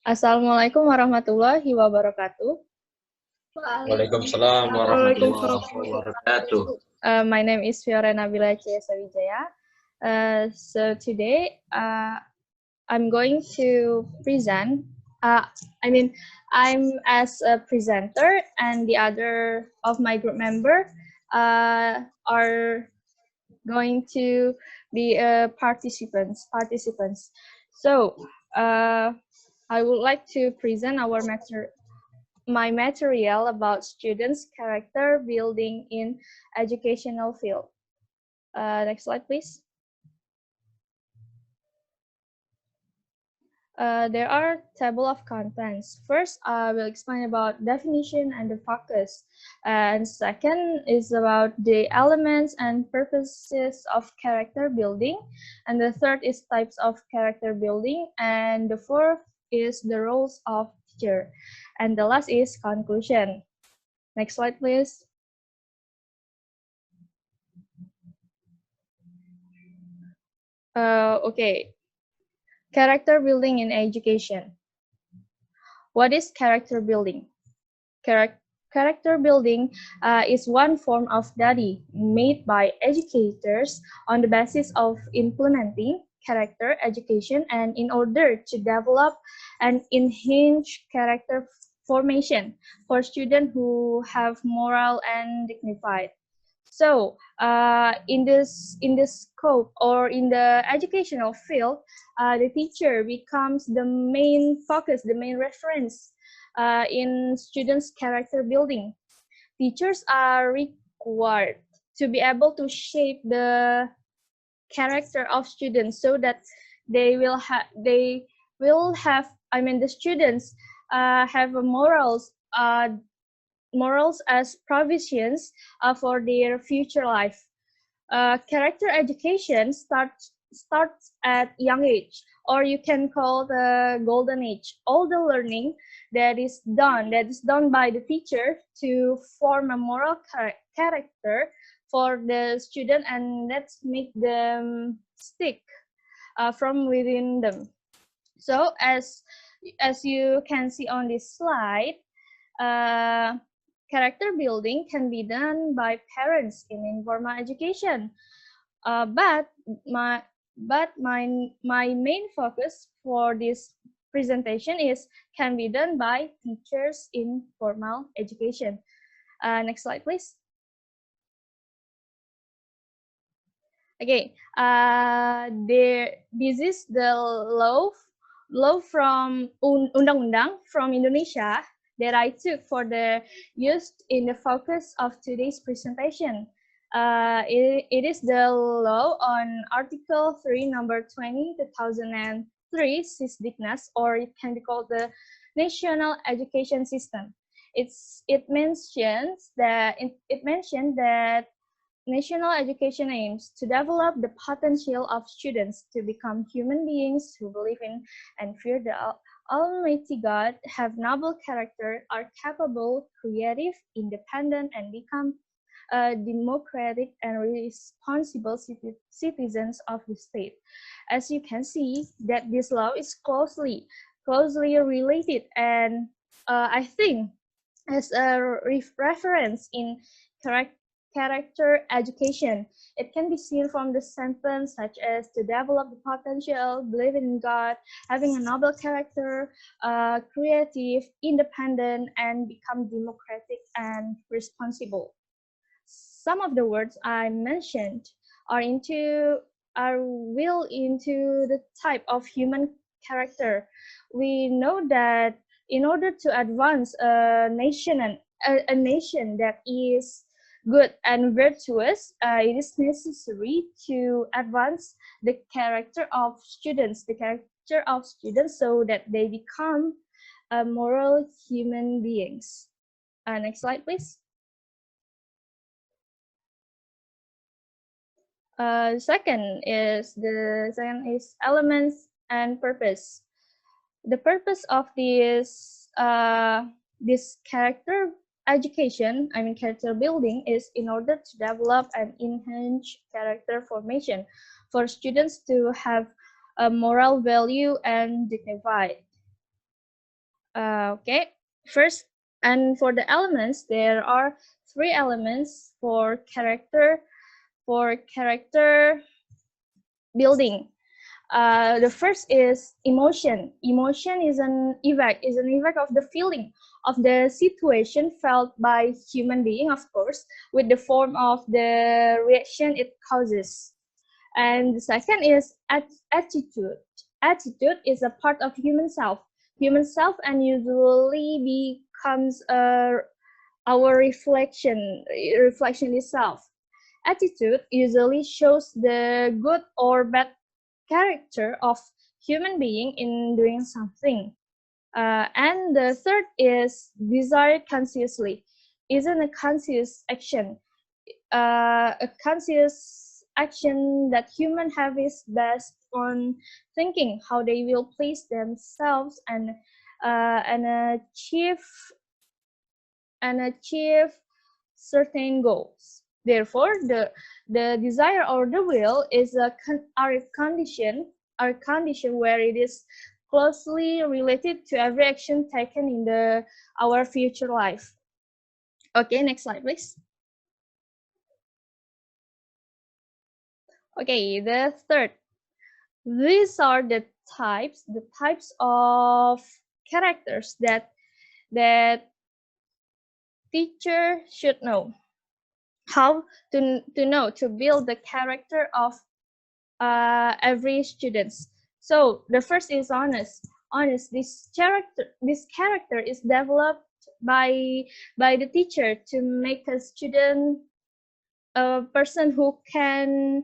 Assalamualaikum warahmatullahi wabarakatuh. Waalaikumsalam warahmatullahi wabarakatuh. My name is Fioren Sawijaya. So today I'm going to present. I'm as a presenter, and the other of my group member are going to be participants. So I would like to present my material about students' character building in educational field. Next slide, please. There are table of contents. First, I will explain about definition and the focus. And second is about the elements and purposes of character building. And the third is types of character building. And the fourth is the roles of teacher. And the last is conclusion. Next slide, please. Okay. Character building in education. What is character building? Character building is one form of study made by educators on the basis of implementing character education and in order to develop and enhance character formation for students who have moral and dignified. So in this scope or in the educational field, the teacher becomes the main focus, the main reference in students' character building. Teachers are required to be able to shape the character of students so that the students have morals as provisions for their future life. Character education starts at young age, or you can call the golden age. All the learning that is done by the teacher to form a moral character for the student, and let's make them stick from within them. So as you can see on this slide, character building can be done by parents in informal education, but my main focus for this presentation is can be done by teachers in formal education. Next slide, please. Okay, this is the law from undang-undang from Indonesia that I took for the use in the focus of today's presentation. It is the law on Article 3, number 20, 2003, Sisdiknas, or it can be called the National Education System. It mentioned that national education aims to develop the potential of students to become human beings who believe in and fear the Almighty God, have noble character, are capable, creative, independent, and become democratic and responsible citizens of the state. As you can see, that this law is closely related, and I think as a reference in character education. It can be seen from the sentence such as to develop the potential, believing in God, having a noble character, creative, independent, and become democratic and responsible. Some of the words I mentioned are into the type of human character. We know that in order to advance a nation that is good and virtuous, it is necessary to advance the character of students, so that they become moral human beings. Next slide, please. Second is elements and purpose. The purpose of this character education, character building, is in order to develop and enhance character formation for students to have moral value and dignified. Okay, first, and for the elements, there are three elements for character building. The first is emotion. Emotion is an effect of the feeling of the situation felt by human being, of course, with the form of the reaction it causes. And the second is attitude. Attitude is a part of human self. Human self and usually becomes our reflection itself. Attitude usually shows the good or bad character of human being in doing something. And the third is desire consciously. Isn't a conscious action. A conscious action that human have is based on thinking how they will please themselves and achieve certain goals. Therefore, the desire or the will is our condition where it is closely related to every action taken in our future life. Okay, next slide, please. Okay, the third. These are the types of characters that teacher should know. How to build the character of every student. So the first is honest. This character is developed by the teacher to make a student a person who can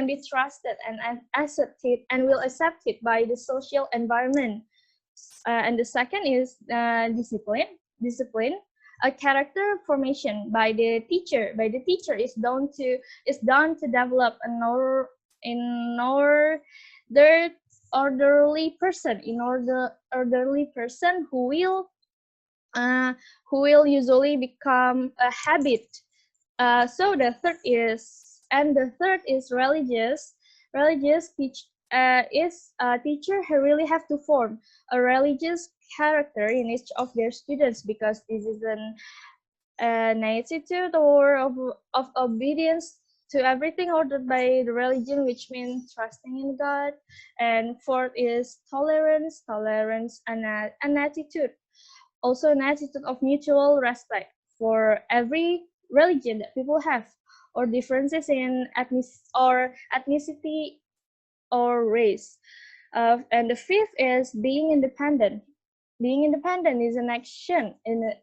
be trusted and accepted and will accept it by the social environment. And the second is discipline. A character formation by the teacher is done to develop an orderly person who will usually become a habit. So the third is religious. Religious is a teacher who really have to form a religious character in each of their students, because this is an attitude or of obedience to everything ordered by the religion, which means trusting in God. And fourth is tolerance and an attitude, also an attitude of mutual respect for every religion that people have, or differences in ethnicity or race. And the fifth is being independent. Being independent is an action,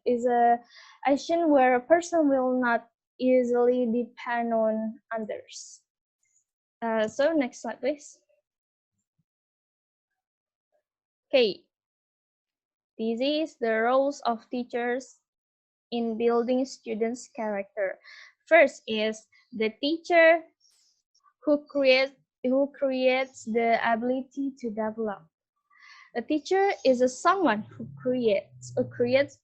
is a action where a person will not easily depend on others. So next slide, please. Okay, this is the roles of teachers in building students' character. First is the teacher who creates the ability to develop. A teacher is someone who creates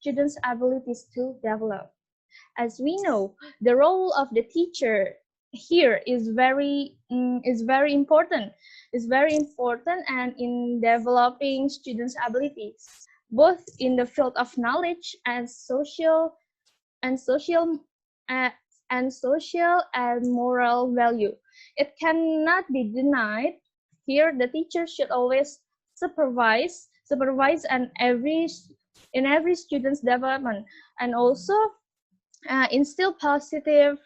students' abilities to develop. As we know, the role of the teacher here is very important. Is very important and in developing students' abilities, both in the field of knowledge and social and social uh, and moral value. It cannot be denied. Here, the teacher should always supervise in every student's development, and also instill positive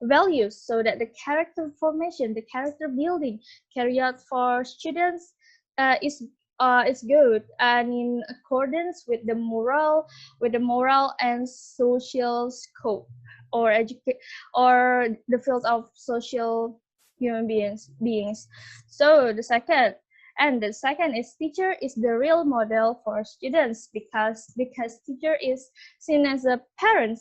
values, so that the character formation, the character building carried out for students is good and in accordance with the moral and social scope, or the field of social human beings. So the second is teacher is the real model for students, because teacher is seen as a parent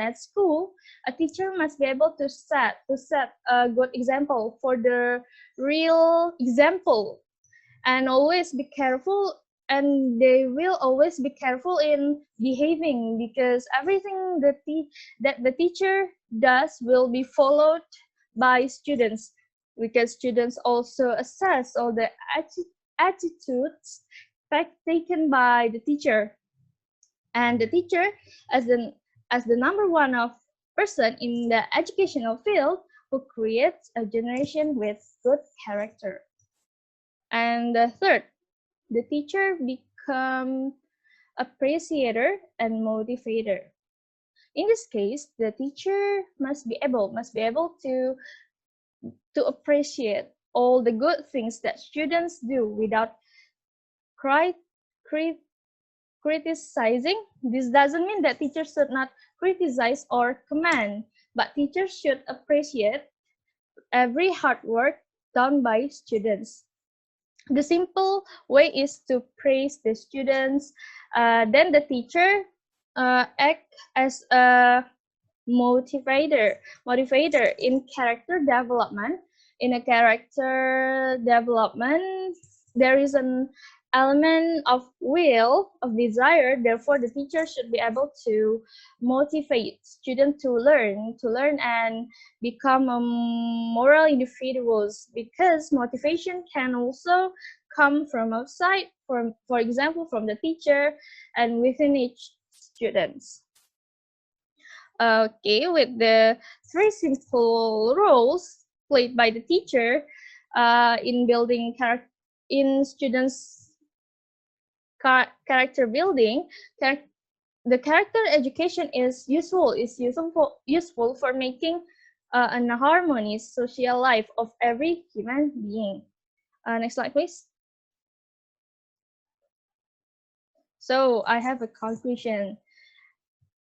at school. A teacher must be able to set a good example for the real example, and always be careful, and they will always be careful in behaving, because everything that the teacher does will be followed by students. because students also assess all the attitudes taken by the teacher, and the teacher as the number one of person in the educational field who creates a generation with good character. And third, the teacher become appreciator and motivator. In this case, the teacher must be able to appreciate all the good things that students do without cri- cri- criticizing. This doesn't mean that teachers should not criticize or command, but teachers should appreciate every hard work done by students. The simple way is to praise the students, then the teacher act as a motivator in character development. In a character development, there is an element of will, of desire. Therefore, the teacher should be able to motivate students to learn and become moral individuals, because motivation can also come from outside, for example, from the teacher and within each students. Okay, with the three simple roles played by the teacher in building in students' character building, the character education is useful for making an harmonious social life of every human being. Next slide, please. So I have a conclusion.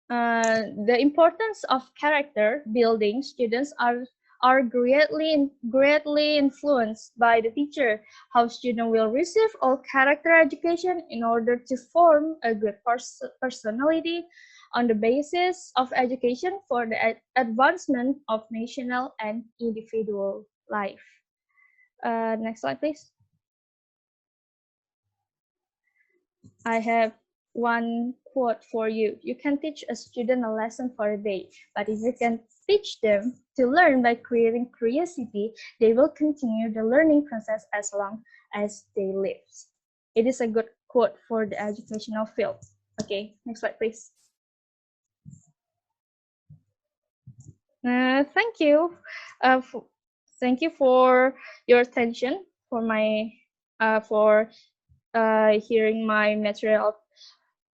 The importance of character building students are greatly influenced by the teacher. How student will receive all character education in order to form a good personality on the basis of education for the advancement of national and individual life. Next slide, please. I have one quote for you. You can teach a student a lesson for a day, but if you can teach them to learn by creating curiosity, they will continue the learning process as long as they live. It is a good quote for the educational field. Okay, next slide, please. Thank you. Thank you for your attention for my hearing my material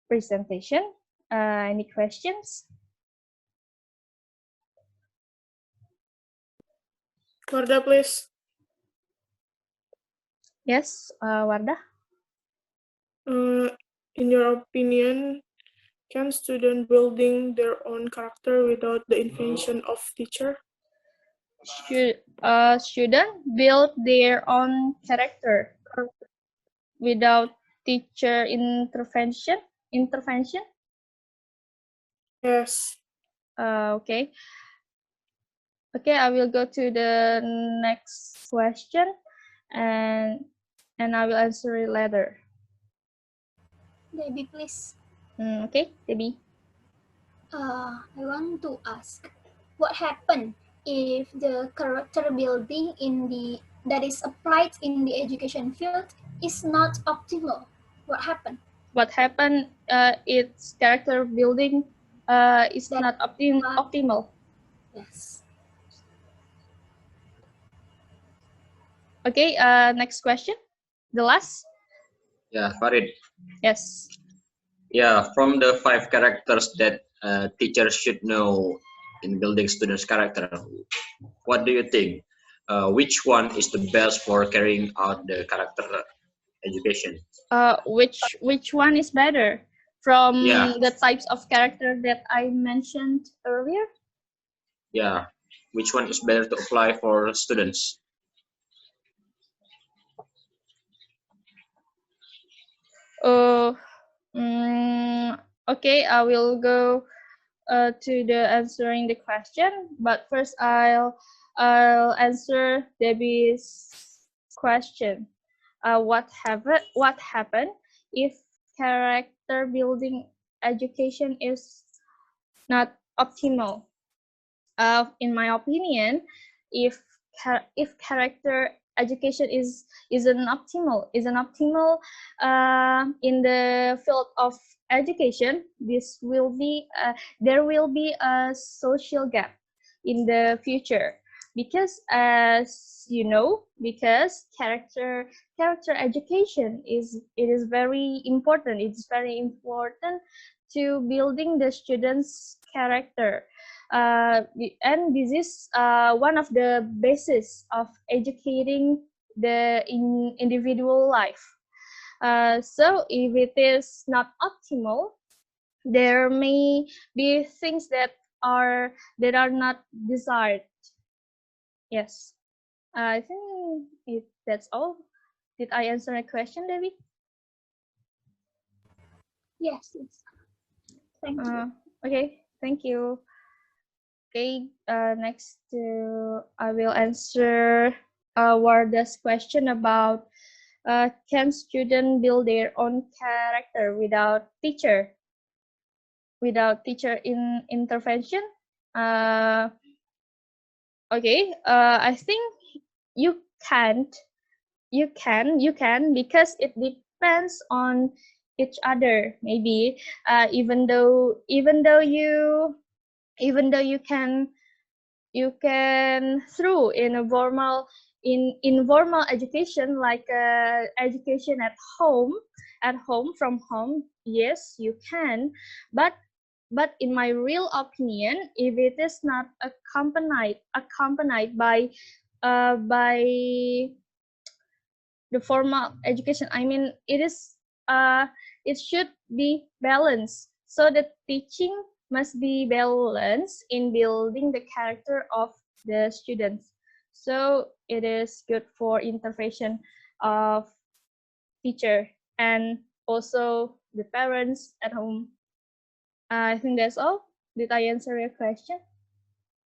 presentation. Any questions? Warda, please. Yes, Wardah. In your opinion, can students building their own character without the intervention of teacher? Should student build their own character without teacher intervention? Yes. Okay. Okay, I will go to the next question, and I will answer it later. Debbie, please. Okay, Debbie. I want to ask, what happens if the character building that is applied in the education field is not optimal? What happened? What happened? Its character building is That not optimal. Yes. Okay. Next question. The last. Yeah, Farid. Yes. Yeah, from the 5 characters that teachers should know in building students' character, what do you think? Which one is the best for carrying out the character education? Which one is better from Yeah, the types of character that I mentioned earlier? yeah. Which one is better to apply for students? Okay, I will go to the answering the question, but first I'll answer Debbie's question. What happened if character building education is not optimal? In my opinion, if if character education is an optimal in the field of education, this will be there will be a social gap in the future, because as you know, because character education is very important. It's very important to building the students' character, and this is one of the basis of educating the individual life. So if it is not optimal, there may be things that are not desired. Yes, I think that's all. Did I answer a question, David? Yes, yes. Thank you. Okay, thank you. Okay, next I will answer Warda's question about can students build their own character without teacher intervention? Okay, I think you can't. You can because it depends on each other. Maybe even though you can through in a formal informal education, like education at home from home. Yes, you can, but in my real opinion, if it is not accompanied by the formal education, I mean, it should be balanced. So the teaching must be balanced in building the character of the students. So it is good for intervention of teacher and also the parents at home. I think that's all. Did I answer your question,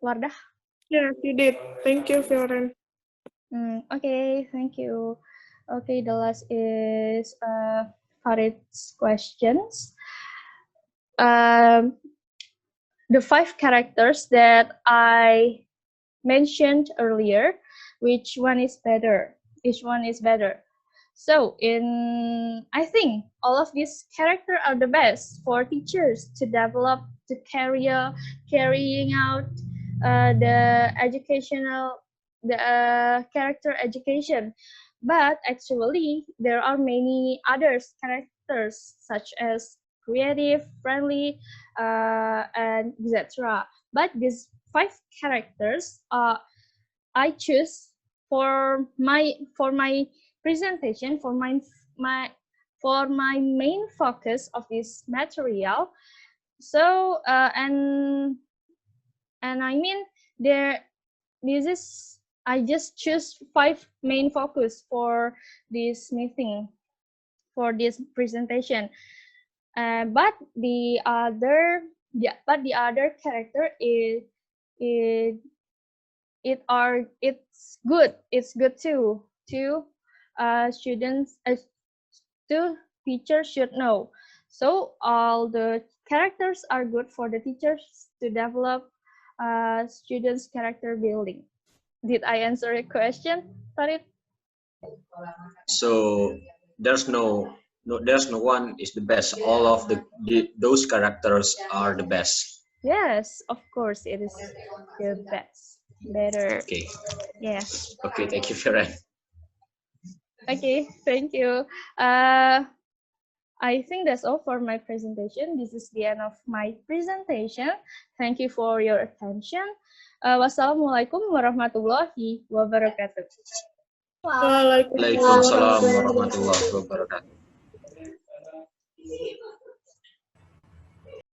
Wardah? Yes, you did. Thank you, Fioren. Okay, thank you. Okay, the last is Farid's questions. The 5 characters that I mentioned earlier, which one is better? Which one is better? So I think all of these characters are the best for teachers to develop, to carrying out the character education. But actually, there are many other characters such as creative, friendly, and etc. But these 5 characters I choose for my presentation, for my main focus of this material. So and I mean, I just choose 5 main focus for this meeting, for this presentation. But the other character it's good too to students, to teachers should know. So all the characters are good for the teachers to develop students' character building. Did I answer your question, Farid? So there's no one is the best. All of those characters are the best. Yes, of course, it is the best. Better. Okay. Yeah. Okay, thank you, Fioren. Okay, thank you. I think that's all for my presentation. This is the end of my presentation. Thank you for your attention. Wassalamualaikum warahmatullahi wabarakatuh. Waalaikumsalam warahmatullahi wabarakatuh.